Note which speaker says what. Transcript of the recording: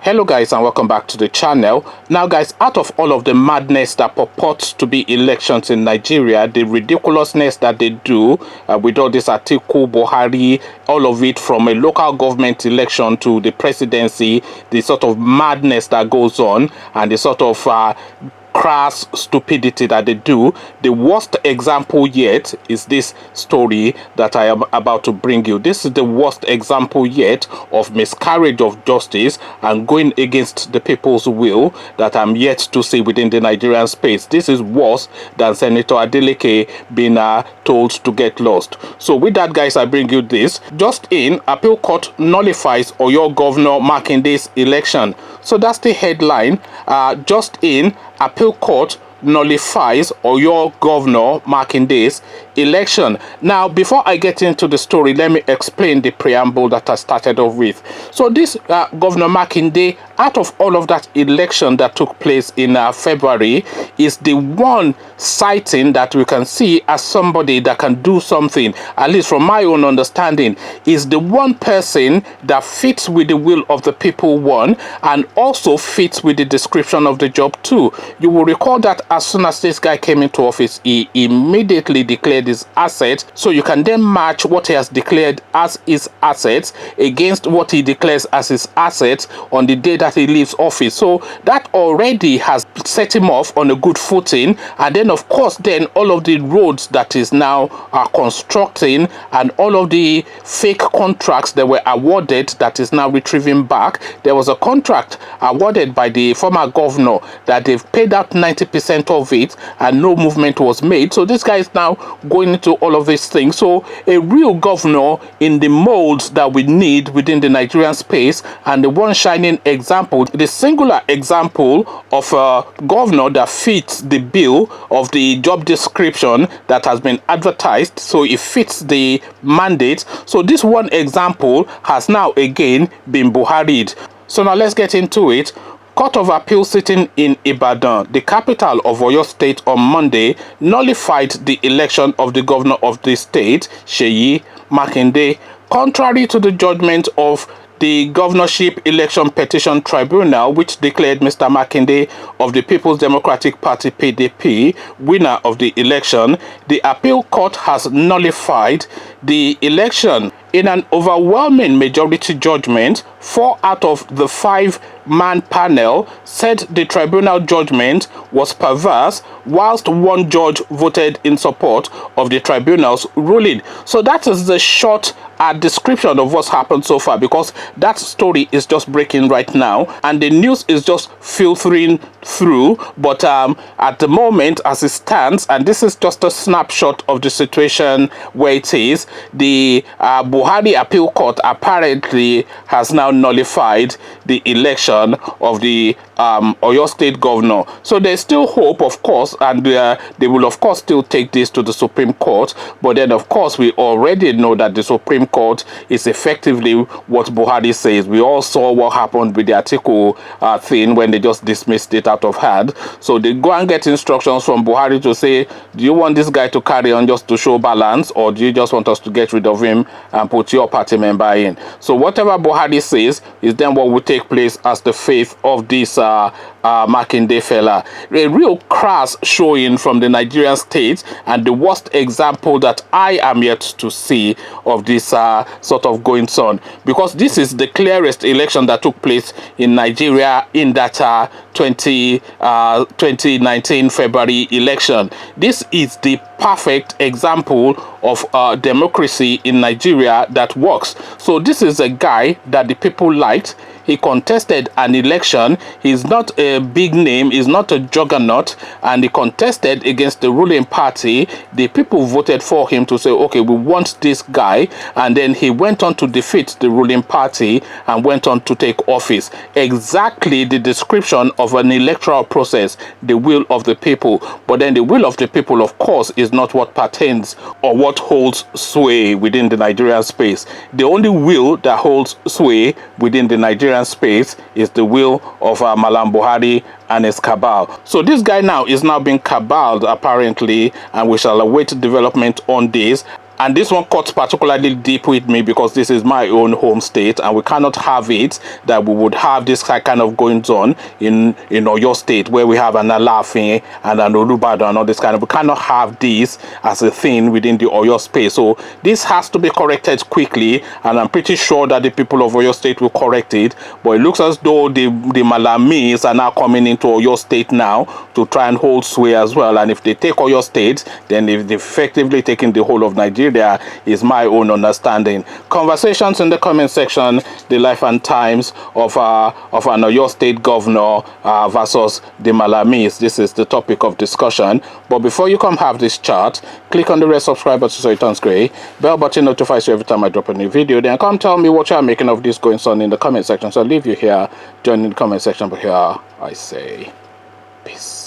Speaker 1: Hello guys, and welcome back to the channel. Now guys, out of all of the madness that purports to be elections in Nigeria, the ridiculousness that they do with all this Atiku, Buhari, all of it from a local government election to the presidency, the sort of madness that goes on and the sort of crass stupidity that they do, the worst example yet is this story that I am about to bring you. This is the worst example yet of miscarriage of justice and going against the people's will that I'm yet to see within the Nigerian space. This is worse than Senator Adeleke being told to get lost. So with that guys, I bring you this. Just in, appeal court nullifies Oyo Governor Makinde's election. So that's the headline. Just in, appeal court nullifies Oyo Governor Makinde's election. Now, before I get into the story, let me explain the preamble that I started off with. So this Governor Makinde, out of all of that election that took place in February, is the one citing that we can see as somebody that can do something, at least from my own understanding, is the one person that fits with the will of the people, one, and also fits with the description of the job too. You will recall that as soon as this guy came into office, he immediately declared his assets. So you can then match what he has declared as his assets against what he declares as his assets on the day that he leaves office. So that already has set him off on a good footing. And then of course, then all of the roads that is now constructing and all of the fake contracts that were awarded that is now retrieving back. There was a contract awarded by the former governor that they've paid out 90% of it and no movement was made. So this guy is now going into all of these things. So a real governor in the molds that we need within the Nigerian space, and the one shining example, the singular example of a governor that fits the bill of the job description that has been advertised. So it fits the mandate. So this one example has now again been Buhari'd. So now let's get into it. Court of Appeal sitting in Ibadan, the capital of Oyo State, on Monday nullified the election of the governor of the state, Seyi Makinde, contrary to the judgment of the Governorship Election Petition Tribunal, which declared Mr. Makinde of the People's Democratic Party (PDP) winner of the election. The appeal court has nullified the election. In an overwhelming majority judgment, 4 out of the 5-man panel said the tribunal judgment was perverse, whilst one judge voted in support of the tribunal's ruling. So that is the short description of what's happened so far, because that story is just breaking right now and the news is just filtering through. But at the moment, as it stands, and this is just a snapshot of the situation where it is, the Buhari appeal court apparently has now nullified the election of the Oyo State governor. So there's still hope, of course, and they will of course still take this to the Supreme Court. But then of course we already know that the Supreme Court is effectively what Buhari says. We all saw what happened with the Atiku thing when they just dismissed it out of hand. So they go and get instructions from Buhari to say, do you want this guy to carry on just to show balance, or do you just want us to get rid of him and put your party member in? So whatever Buhari says is then what will take place as the fate of this Makinde fella. A real crass showing from the Nigerian state, and the worst example that I am yet to see of this sort of goings on, because this is the clearest election that took place in Nigeria in that 2019 February election. This is the perfect example of democracy in Nigeria that works. So this is a guy that the people liked. He contested an election. He's not a big name, he's not a juggernaut, and he contested against the ruling party. The people voted for him to say, okay, we want this guy, and then he went on to defeat the ruling party and went on to take office. Exactly the description of an electoral process, the will of the people. But then the will of the people, of course, is not what pertains or what holds sway within the Nigerian space. The only will that holds sway within the Nigerian space is the will of Malam Buhari and his cabal. So this guy now is now being caballed apparently, and we shall await development on this. And this one cuts particularly deep with me because this is my own home state, and we cannot have it that we would have this kind of goings on in Oyo State, where we have an Alafin and an Olubado and all this kind of. We cannot have this as a thing within the Oyo space. So this has to be corrected quickly, and I'm pretty sure that the people of Oyo State will correct it. But it looks as though the Malamis are now coming into Oyo State now to try and hold sway as well. And if they take Oyo State, then they've effectively taken the whole of Nigeria, is my own understanding. Conversations in the comment section, the life and times of an Oyo State governor versus the Malamis. This is the topic of discussion. But before you come have this chat, click on the red subscribe button so it turns gray. Bell button notifies you every time I drop a new video. Then come tell me what you are making of this going on in the comment section. So I'll leave you here, join in the comment section. But here I say peace.